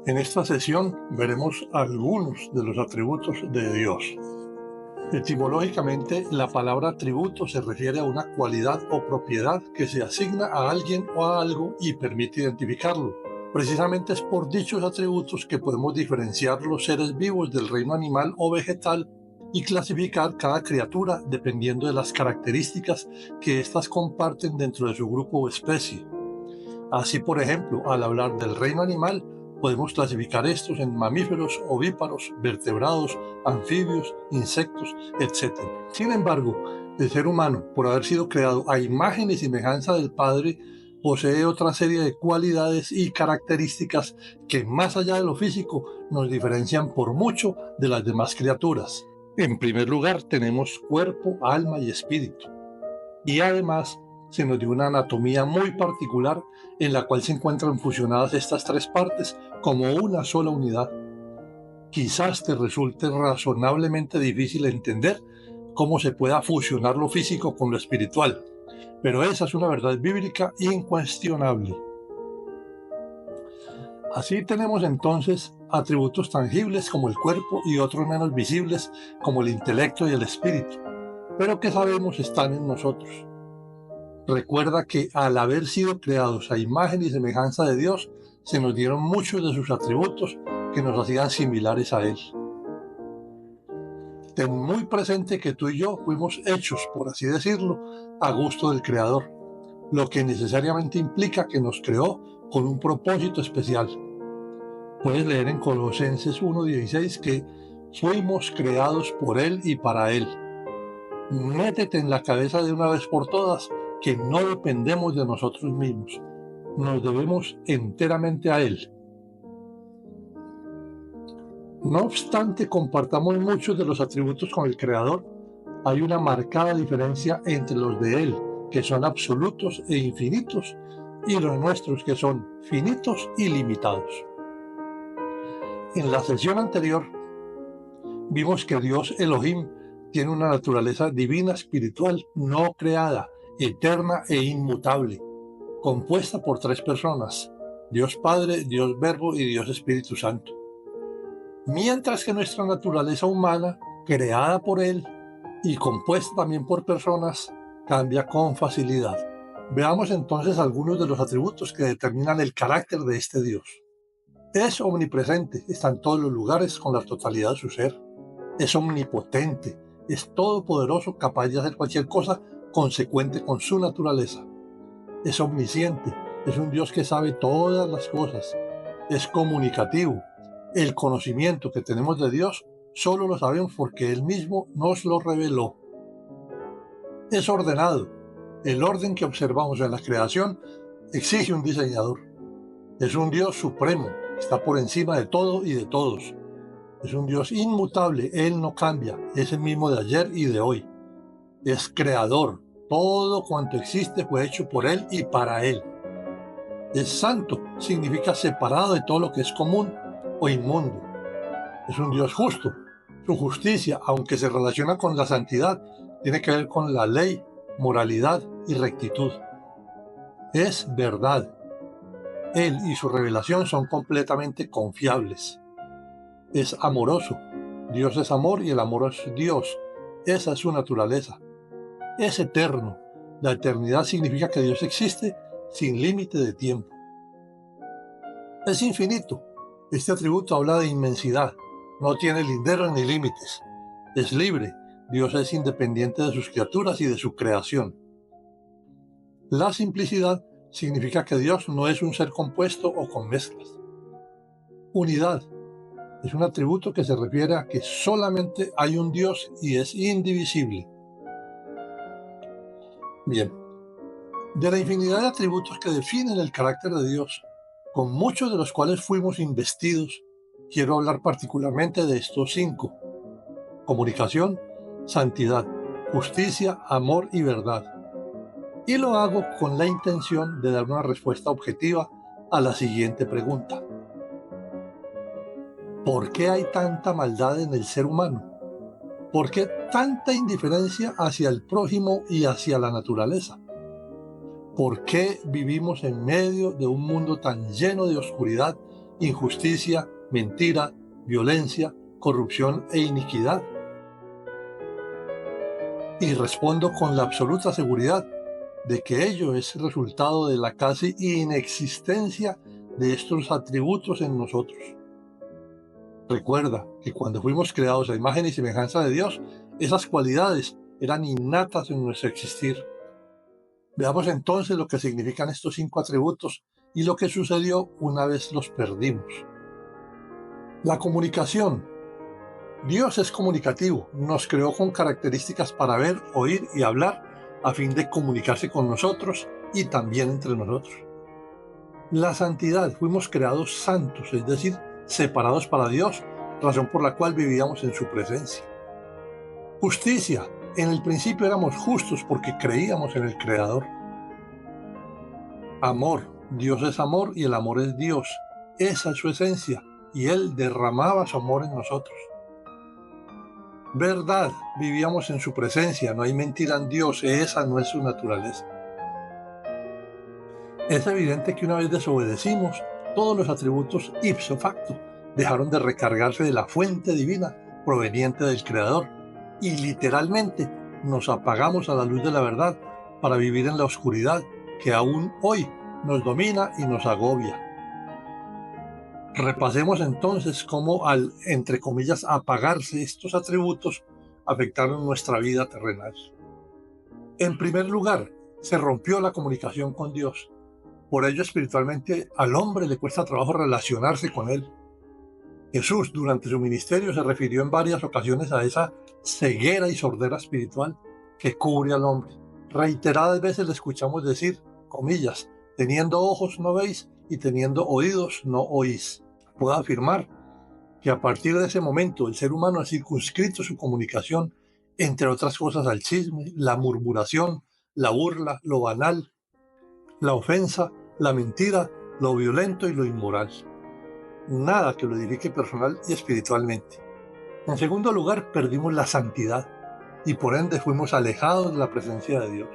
En esta sesión veremos algunos de los atributos de Dios. Etimológicamente, la palabra atributo se refiere a una cualidad o propiedad que se asigna a alguien o a algo y permite identificarlo. Precisamente es por dichos atributos que podemos diferenciar los seres vivos del reino animal o vegetal y clasificar cada criatura dependiendo de las características que éstas comparten dentro de su grupo o especie. Así, por ejemplo, al hablar del reino animal, podemos clasificar estos en mamíferos, ovíparos, vertebrados, anfibios, insectos, etc. Sin embargo, el ser humano, por haber sido creado a imagen y semejanza del Padre, posee otra serie de cualidades y características que, más allá de lo físico, nos diferencian por mucho de las demás criaturas. En primer lugar, tenemos cuerpo, alma y espíritu. Y además, se nos dio una anatomía muy particular en la cual se encuentran fusionadas estas tres partes como una sola unidad. Quizás te resulte razonablemente difícil entender cómo se pueda fusionar lo físico con lo espiritual, pero esa es una verdad bíblica incuestionable. Así tenemos entonces atributos tangibles como el cuerpo y otros menos visibles como el intelecto y el espíritu, pero que sabemos están en nosotros. Recuerda que al haber sido creados a imagen y semejanza de Dios, se nos dieron muchos de sus atributos que nos hacían similares a Él. Ten muy presente que tú y yo fuimos hechos, por así decirlo, a gusto del Creador, lo que necesariamente implica que nos creó con un propósito especial. Puedes leer en Colosenses 1:16 que fuimos creados por Él y para Él. Métete en la cabeza de una vez por todas que no dependemos de nosotros mismos, nos debemos enteramente a Él. No obstante compartamos muchos de los atributos con el Creador, hay una marcada diferencia entre los de Él, que son absolutos e infinitos, y los nuestros, que son finitos y limitados. En la sesión anterior vimos que Dios Elohim tiene una naturaleza divina espiritual no creada, eterna e inmutable, compuesta por tres personas: Dios Padre, Dios Verbo y Dios Espíritu Santo. Mientras que nuestra naturaleza humana, creada por Él y compuesta también por personas, cambia con facilidad. Veamos entonces algunos de los atributos que determinan el carácter de este Dios. Es omnipresente, está en todos los lugares con la totalidad de su ser. Es omnipotente, es todopoderoso, capaz de hacer cualquier cosa consecuente con su naturaleza. Es omnisciente, es un Dios que sabe todas las cosas. Es comunicativo. El conocimiento que tenemos de Dios solo lo sabemos porque Él mismo nos lo reveló. Es ordenado. El orden que observamos en la creación exige un diseñador. Es un Dios supremo, está por encima de todo y de todos. Es un Dios inmutable, Él no cambia, es el mismo de ayer y de hoy. Es creador, todo cuanto existe fue hecho por Él y para Él. Es santo, significa separado de todo lo que es común o inmundo. Es un Dios justo. Su justicia, aunque se relaciona con la santidad, tiene que ver con la ley, moralidad y rectitud. Es verdad. Él y su revelación son completamente confiables. Es amoroso. Dios es amor y el amor es Dios. Esa es su naturaleza. Es eterno. La eternidad significa que Dios existe sin límite de tiempo. Es infinito. Este atributo habla de inmensidad. No tiene linderos ni límites. Es libre. Dios es independiente de sus criaturas y de su creación. La simplicidad significa que Dios no es un ser compuesto o con mezclas. Unidad es un atributo que se refiere a que solamente hay un Dios y es indivisible. Bien, de la infinidad de atributos que definen el carácter de Dios, con muchos de los cuales fuimos investidos, quiero hablar particularmente de estos 5: comunicación, santidad, justicia, amor y verdad. Y lo hago con la intención de dar una respuesta objetiva a la siguiente pregunta: ¿por qué hay tanta maldad en el ser humano? ¿Por qué tanta indiferencia hacia el prójimo y hacia la naturaleza? ¿Por qué vivimos en medio de un mundo tan lleno de oscuridad injusticia, mentira, violencia, corrupción e iniquidad. Y respondo con la absoluta seguridad de que ello es resultado de la casi inexistencia de estos atributos en nosotros. Recuerda que cuando fuimos creados a imagen y semejanza de Dios, esas cualidades eran innatas en nuestro existir. Veamos entonces lo que significan estos 5 atributos y lo que sucedió una vez los perdimos. La comunicación. Dios es comunicativo, nos creó con características para ver, oír y hablar a fin de comunicarse con nosotros y también entre nosotros. La santidad, fuimos creados santos, es decir, separados para Dios, razón por la cual vivíamos en su presencia. Justicia, en el principio éramos justos porque creíamos en el Creador. Amor, Dios es amor y el amor es Dios, esa es su esencia y Él derramaba su amor en nosotros. Verdad, vivíamos en su presencia, no hay mentira en Dios, esa no es su naturaleza. Es evidente que una vez desobedecimos, todos los atributos ipso facto dejaron de recargarse de la fuente divina proveniente del Creador y literalmente nos apagamos a la luz de la verdad para vivir en la oscuridad que aún hoy nos domina y nos agobia. Repasemos entonces cómo al, entre comillas, apagarse estos atributos afectaron nuestra vida terrenal. En primer lugar, se rompió la comunicación con Dios. Por ello, espiritualmente, al hombre le cuesta trabajo relacionarse con Él. Jesús, durante su ministerio, se refirió en varias ocasiones a esa ceguera y sordera espiritual que cubre al hombre. Reiteradas veces le escuchamos decir, comillas, teniendo ojos no veis y teniendo oídos no oís. Puedo afirmar que a partir de ese momento el ser humano ha circunscrito su comunicación, entre otras cosas, al chisme, la murmuración, la burla, lo banal, la ofensa, la mentira, lo violento y lo inmoral. Nada que lo edifique personal y espiritualmente. En segundo lugar, perdimos la santidad y por ende fuimos alejados de la presencia de Dios.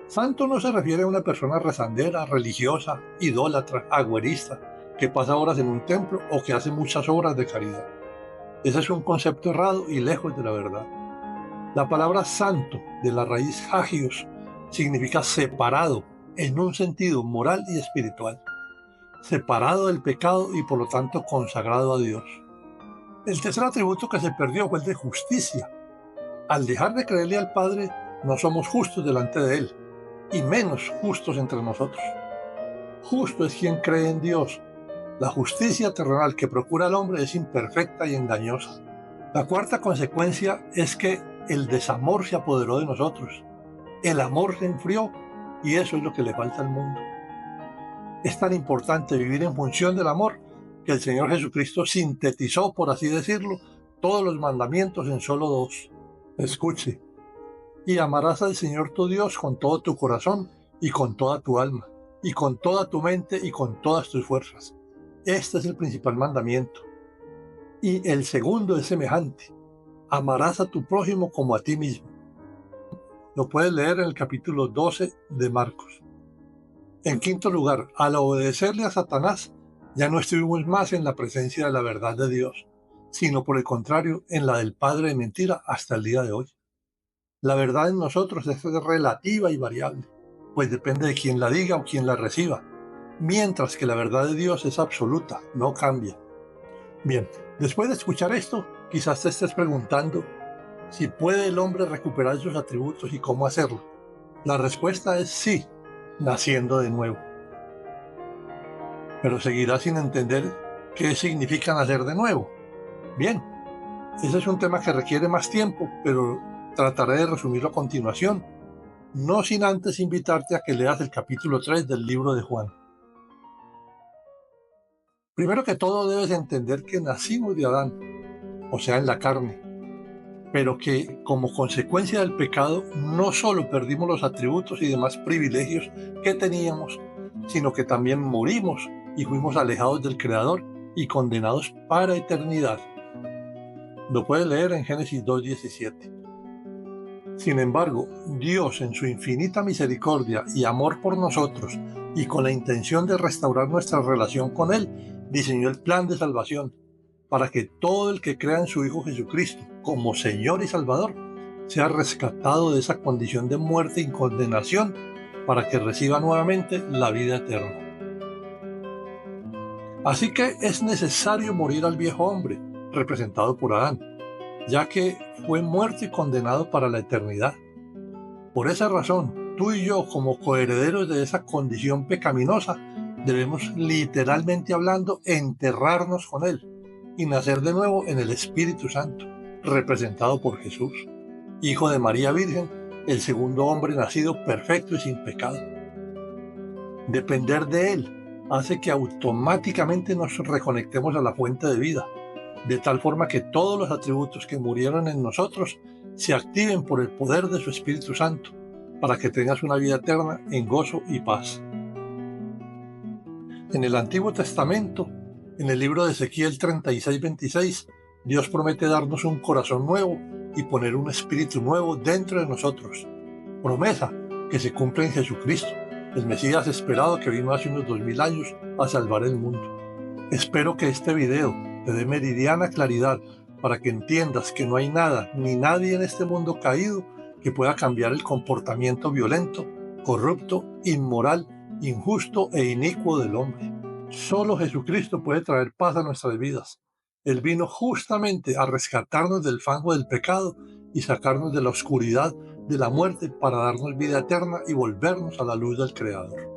Santo no se refiere a una persona rezandera, religiosa, idólatra, agüerista, que pasa horas en un templo o que hace muchas obras de caridad. Ese es un concepto errado y lejos de la verdad. La palabra santo, de la raíz hagios, significa separado en un sentido moral y espiritual. Separado del pecado y por lo tanto consagrado a Dios. El tercer atributo que se perdió fue el de justicia. Al dejar de creerle al Padre, no somos justos delante de Él, y menos justos entre nosotros. Justo es quien cree en Dios. La justicia terrenal que procura el hombre es imperfecta y engañosa. La cuarta consecuencia es que el desamor se apoderó de nosotros. El amor se enfrió y eso es lo que le falta al mundo. Es tan importante vivir en función del amor que el Señor Jesucristo sintetizó, por así decirlo, todos los mandamientos en solo 2. Escuche. Y amarás al Señor tu Dios con todo tu corazón y con toda tu alma, y con toda tu mente y con todas tus fuerzas. Este es el principal mandamiento. Y el segundo es semejante. Amarás a tu prójimo como a ti mismo. Lo puedes leer en el capítulo 12 de Marcos. En quinto lugar, al obedecerle a Satanás, ya no estuvimos más en la presencia de la verdad de Dios, sino por el contrario, en la del padre de mentira hasta el día de hoy. La verdad en nosotros es relativa y variable, pues depende de quién la diga o quién la reciba, mientras que la verdad de Dios es absoluta, no cambia. Bien, después de escuchar esto, quizás te estés preguntando si puede el hombre recuperar sus atributos y cómo hacerlo. La respuesta es sí, naciendo de nuevo. Pero seguirás sin entender qué significa nacer de nuevo. Bien, ese es un tema que requiere más tiempo, pero trataré de resumirlo a continuación, no sin antes invitarte a que leas el capítulo 3 del libro de Juan. Primero que todo debes entender que nacimos de Adán, o sea, en la carne, pero que como consecuencia del pecado no solo perdimos los atributos y demás privilegios que teníamos, sino que también morimos y fuimos alejados del Creador y condenados para eternidad. Lo puedes leer en Génesis 2:17. Sin embargo, Dios en su infinita misericordia y amor por nosotros y con la intención de restaurar nuestra relación con Él, diseñó el plan de salvación para que todo el que crea en su Hijo Jesucristo como Señor y Salvador sea rescatado de esa condición de muerte y condenación para que reciba nuevamente la vida eterna. Así que es necesario morir al viejo hombre, representado por Adán, ya que fue muerto y condenado para la eternidad. Por esa razón, tú y yo, como coherederos de esa condición pecaminosa, debemos, literalmente hablando, enterrarnos con Él y nacer de nuevo en el Espíritu Santo, representado por Jesús, Hijo de María Virgen, el segundo hombre nacido perfecto y sin pecado. Depender de Él hace que automáticamente nos reconectemos a la fuente de vida, de tal forma que todos los atributos que murieron en nosotros se activen por el poder de su Espíritu Santo, para que tengas una vida eterna en gozo y paz. En el Antiguo Testamento, en el libro de Ezequiel 36:26, Dios promete darnos un corazón nuevo y poner un espíritu nuevo dentro de nosotros. Promesa que se cumple en Jesucristo, el Mesías esperado que vino hace unos 2000 años a salvar el mundo. Espero que este video te dé meridiana claridad para que entiendas que no hay nada ni nadie en este mundo caído que pueda cambiar el comportamiento violento, corrupto, inmoral, injusto e inicuo del hombre. Solo Jesucristo puede traer paz a nuestras vidas. Él vino justamente a rescatarnos del fango del pecado y sacarnos de la oscuridad de la muerte para darnos vida eterna y volvernos a la luz del Creador.